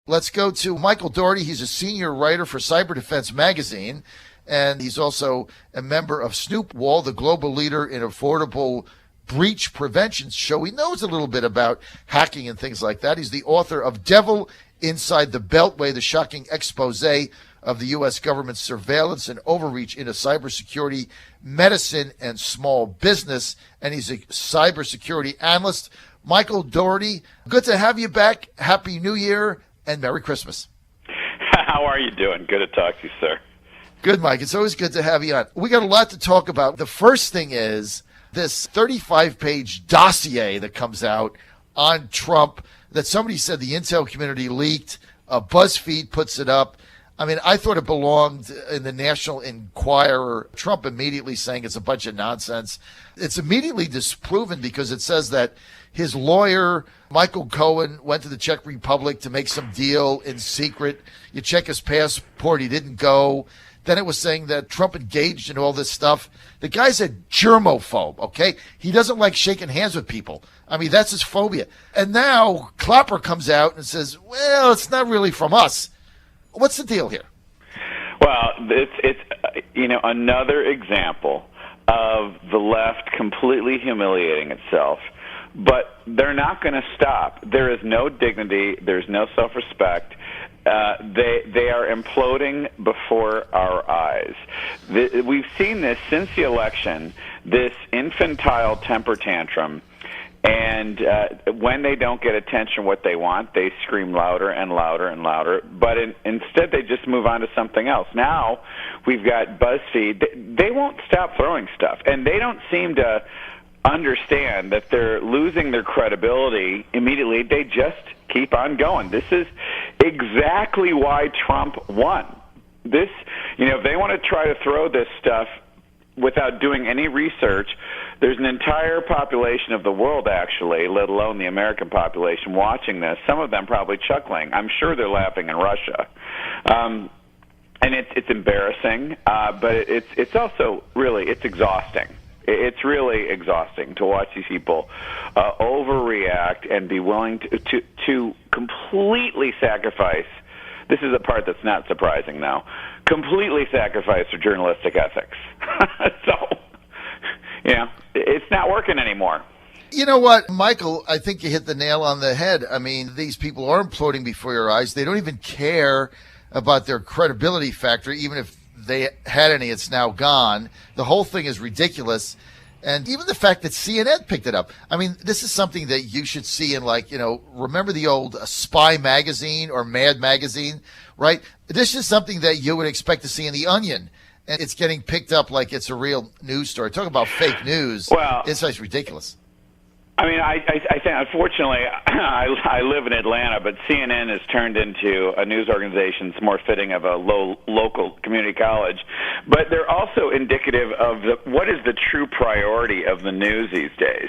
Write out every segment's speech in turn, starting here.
Let's go to Michael Daugherty. He's a senior writer for Cyber Defense Magazine, and he's also a member of Snoop Wall, the global leader in affordable breach prevention show. He knows a little bit about hacking and things like that. He's the author of Devil Inside the Beltway, the shocking expose of the U.S. government's surveillance and overreach into cybersecurity, medicine, and small business. And he's a cybersecurity analyst. Michael Daugherty, good to have you back. Happy New Year and Merry Christmas. How are you doing? Good to talk to you, sir. Good, Mike. It's always good to have you on. We got a lot to talk about. The first thing is this 35-page dossier that comes out on Trump that somebody said the intel community leaked. BuzzFeed puts it up. I mean, I thought it belonged in the National Enquirer. Trump immediately saying it's a bunch of nonsense. It's immediately disproven because it says that his lawyer, Michael Cohen, went to the Czech Republic to make some deal in secret. You check his passport, he didn't go. Then it was saying that Trump engaged in all this stuff. The guy's a germaphobe, okay? He doesn't like shaking hands with people. I mean, that's his phobia. And now Clapper comes out and says, well, it's not really from us. What's the deal here? Well, it's another example of the left completely humiliating itself. But they're not going to stop. There is no dignity. There's no self-respect. They are imploding before our eyes. We've seen this since the election, this infantile temper tantrum. And when they don't get attention what they want, they scream louder and louder and louder. But instead, they just move on to something else. Now, we've got BuzzFeed. They won't stop throwing stuff. And they don't seem to understand that they're losing their credibility immediately. They just keep on going. This is exactly why Trump won. If they want to try to throw this stuff without doing any research, there's an entire population of the world, actually, let alone the American population, watching this. Some of them probably chuckling. I'm sure they're laughing in Russia. And it's embarrassing, but it's also really, it's exhausting. It's really exhausting to watch these people overreact and be willing to completely sacrifice. This is the part that's not surprising now. Completely sacrifice their journalistic ethics. So, it's not working anymore. You know what, Michael, I think you hit the nail on the head. I mean, these people are imploding before your eyes. They don't even care about their credibility factor. Even if they had any, it's now gone. The whole thing is ridiculous. And even the fact that CNN picked it up. I mean, this is something that you should see in, remember the old Spy magazine or Mad magazine, right? This is something that you would expect to see in The Onion. And it's getting picked up like it's a real news story. Talk about fake news. Well, it's just ridiculous. I mean, I think, unfortunately, I live in Atlanta, but CNN has turned into a news organization that's more fitting of a local community college. But they're also indicative of what is the true priority of the news these days.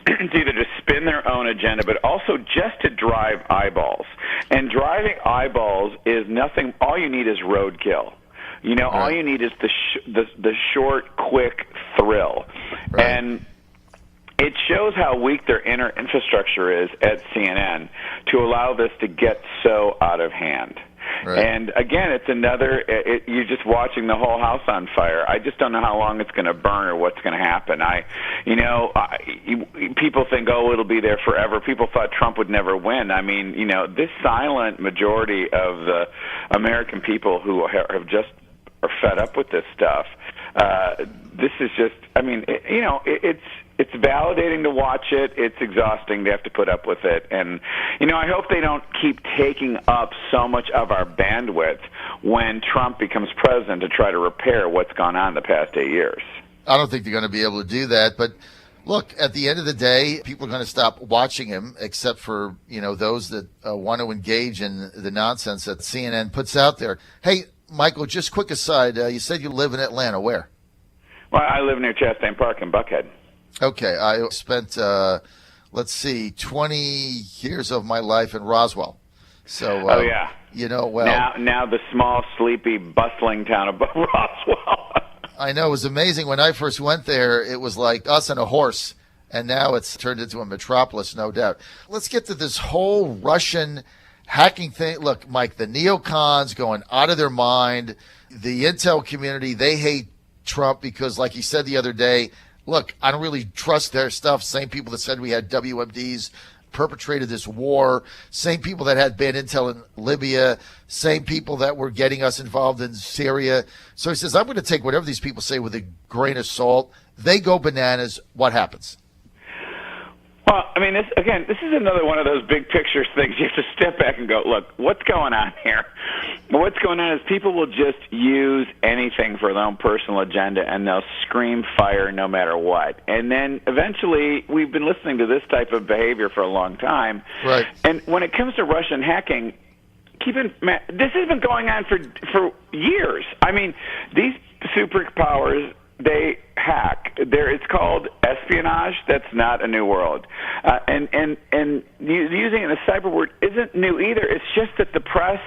It's either to spin their own agenda, but also just to drive eyeballs. And driving eyeballs is nothing. All you need is roadkill. Right. All you need is the short, quick thrill. Right. And it shows how weak their inner infrastructure is at CNN to allow this to get so out of hand. Right. And again, it's you're just watching the whole house on fire. I just don't know how long it's going to burn or what's going to happen. People think, it'll be there forever. People thought Trump would never win. I mean, this silent majority of the American people who are fed up with this stuff. This is just, it's validating to watch it. It's exhausting. They have to put up with it. And, I hope they don't keep taking up so much of our bandwidth when Trump becomes president to try to repair what's gone on the past 8 years. I don't think they're going to be able to do that. But, look, at the end of the day, people are going to stop watching him except for, those that want to engage in the nonsense that CNN puts out there. Hey, Michael, just quick aside, you said you live in Atlanta. Where? Well, I live near Chastain Park in Buckhead. Okay, I spent, 20 years of my life in Roswell. So, Now the small, sleepy, bustling town of Roswell. I know, it was amazing. When I first went there, it was like us and a horse, and now it's turned into a metropolis, no doubt. Let's get to this whole Russian hacking thing. Look, Mike, the neocons going out of their mind. The intel community, they hate Trump because, like he said the other day, look, I don't really trust their stuff. Same people that said we had WMDs perpetrated this war, same people that had bad intel in Libya, same people that were getting us involved in Syria. So he says, I'm going to take whatever these people say with a grain of salt. They go bananas. What happens? Well, I mean, this is another one of those big picture things. You have to step back and go, look, what's going on here? What's going on is people will just use anything for their own personal agenda, and they'll scream fire no matter what. And then eventually, we've been listening to this type of behavior for a long time. Right. And when it comes to Russian hacking, this has been going on for years. I mean, these superpowers, they hack. It's called espionage. That's not a new word. And using it as a cyber word isn't new either. It's just that the press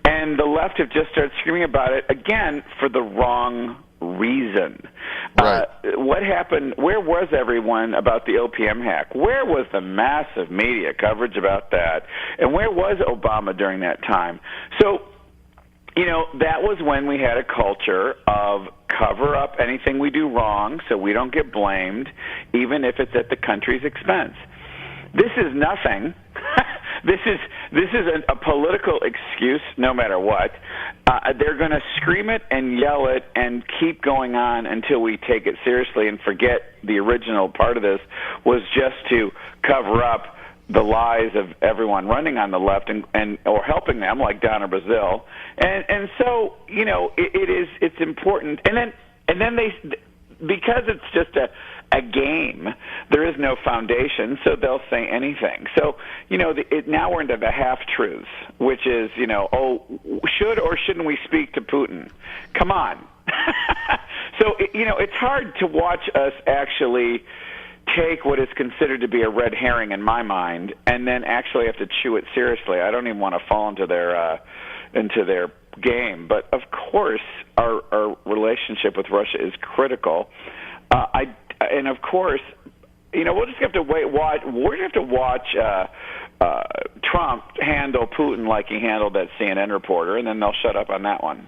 and the left have just started screaming about it, again, for the wrong reason. Right. What happened? Where was everyone about the OPM hack? Where was the massive media coverage about that? And where was Obama during that time? So, that was when we had a culture of cover up anything we do wrong so we don't get blamed, even if it's at the country's expense. This is nothing. This is a political excuse no matter what. They're going to scream it and yell it and keep going on until we take it seriously and forget the original part of this was just to cover up the lies of everyone running on the left and or helping them, like down in Brazil, and so it's important. And then they, because it's just a game, there is no foundation, so they'll say anything. So now we're into the half truths, which is should or shouldn't we speak to Putin? Come on. So it's hard to watch us actually take what is considered to be a red herring in my mind, and then actually have to chew it seriously. I don't even want to fall into their game, but of course our relationship with Russia is critical. And of course, we'll just have to wait. We're going to have to watch Trump handle Putin like he handled that CNN reporter, and then they'll shut up on that one.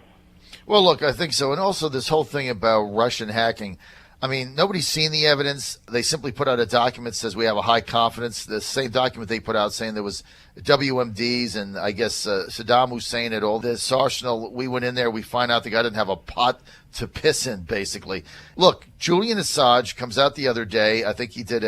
Well, look, I think so, and also this whole thing about Russian hacking. I mean, nobody's seen the evidence. They simply put out a document that says we have a high confidence. The same document they put out saying there was WMDs and I guess Saddam Hussein at all this arsenal. We went in there. We find out the guy didn't have a pot to piss in, basically. Look, Julian Assange comes out the other day. I think he did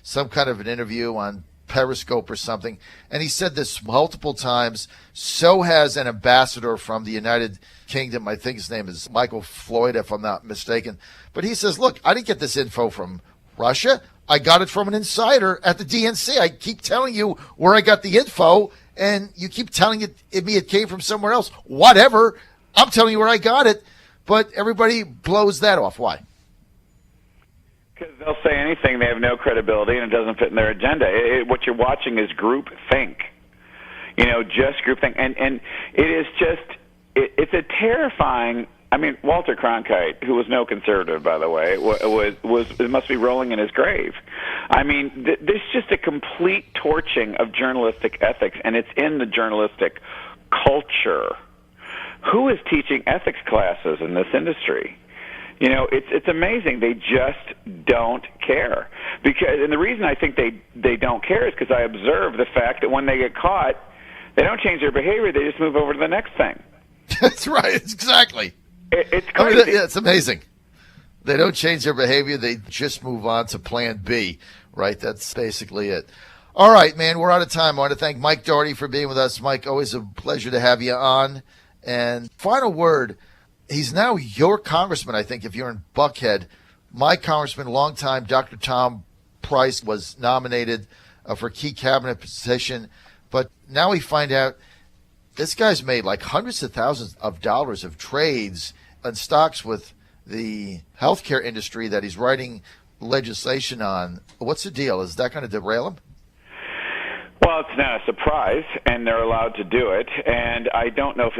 some kind of an interview on Periscope or something, and he said this multiple times. So has an ambassador from the United Kingdom. I think his name is Michael Floyd, if I'm not mistaken. But he says, look, I didn't get this info from Russia. I got it from an insider at the DNC. I keep telling you where I got the info, and you keep telling me it came from somewhere else. Whatever. I'm telling you where I got it. But everybody blows that off. Why? Because they'll say anything. They have no credibility, and it doesn't fit in their agenda. What you're watching is group think. Just group think. And it is just, it's a terrifying, I mean, Walter Cronkite, who was no conservative, by the way, it must be rolling in his grave. I mean, there's just a complete torching of journalistic ethics, and it's in the journalistic culture. Who is teaching ethics classes in this industry? It's amazing. They just don't care. And the reason I think they don't care is because I observe the fact that when they get caught, they don't change their behavior. They just move over to the next thing. That's right. Exactly. It's crazy. I mean, it's amazing. They don't change their behavior. They just move on to plan B, right? That's basically it. All right, man, we're out of time. I want to thank Mike Daugherty for being with us. Mike, always a pleasure to have you on. And final word, he's now your congressman, I think, if you're in Buckhead. My congressman, longtime Dr. Tom Price, was nominated for a key cabinet position. But now we find out this guy's made like hundreds of thousands of dollars of trades and stocks with the healthcare industry that he's writing legislation on. What's the deal? Is that going to derail him? Well, it's not a surprise, and they're allowed to do it. And I don't know if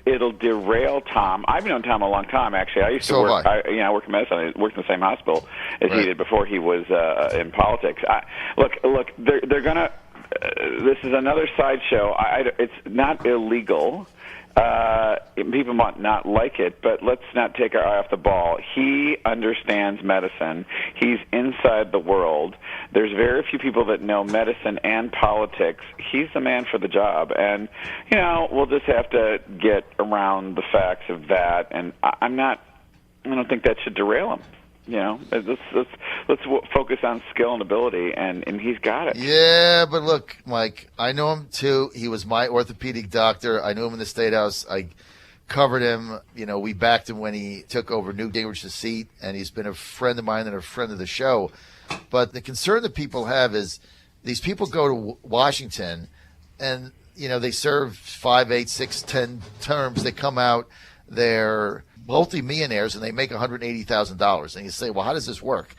it'll derail Tom. I've known Tom a long time, actually. I used to work. I worked in medicine. I worked in the same hospital as he did before he was in politics. Look. They're gonna. this is another sideshow. It's not illegal. People might not like it, but let's not take our eye off the ball. He understands medicine. He's inside the world. There's very few people that know medicine and politics. He's the man for the job. And, we'll just have to get around the facts of that. And I don't think that should derail him. Let's focus on skill and ability, and he's got it. Yeah, but look, Mike, I know him too. He was my orthopedic doctor. I knew him in the State House. I covered him. We backed him when he took over Newt Gingrich's seat, and he's been a friend of mine and a friend of the show. But the concern that people have is these people go to Washington, and they serve 5, 8, 6, 10 terms. They come out, they're multi-millionaires, and they make $180,000. And you say, well, how does this work?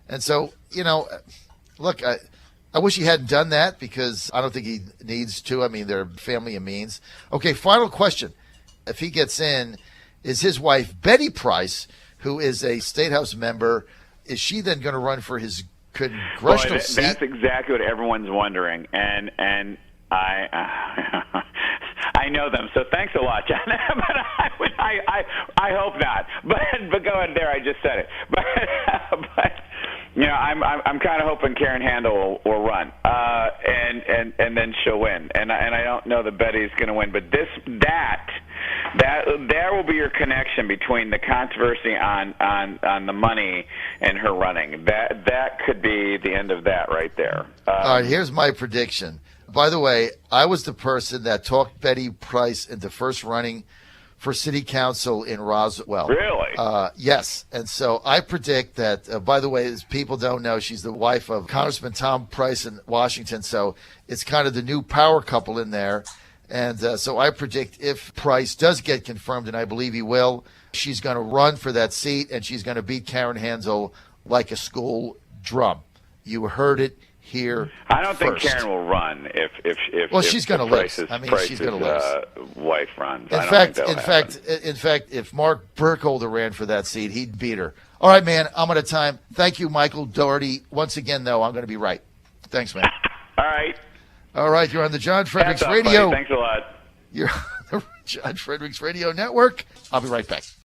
And so, look, I wish he hadn't done that because I don't think he needs to. I mean, they're family of means. Okay, final question. If he gets in, is his wife, Betty Price, who is a State House member, is she then going to run for his congressional seat? That's exactly what everyone's wondering. And I know them, so thanks a lot, John. But I hope not. But go ahead there. I just said it. But I'm kind of hoping Karen Handel will run, and then she'll win. And I don't know that Betty's going to win, but that there will be your connection between the controversy on the money and her running. That could be the end of that right there. All right, here's my prediction. By the way, I was the person that talked Betty Price into first running for city council in Roswell. Really? Yes. And so I predict that, by the way, as people don't know, she's the wife of Congressman Tom Price in Washington. So it's kind of the new power couple in there. And so I predict if Price does get confirmed, and I believe he will, she's going to run for that seat, and she's going to beat Karen Handel like a school drum. You heard it here. I don't think first. Karen will run if she's going to lose. I mean, she's going to lose. Wife runs. In fact, if Mark Burkholder ran for that seat, he'd beat her. All right, man, I'm out of time. Thank you, Michael Daugherty. Once again, though, I'm going to be right. Thanks, man. All right, you're on the John Fredericks off, Radio. buddy. Thanks a lot. You're on the John Fredericks Radio Network. I'll be right back.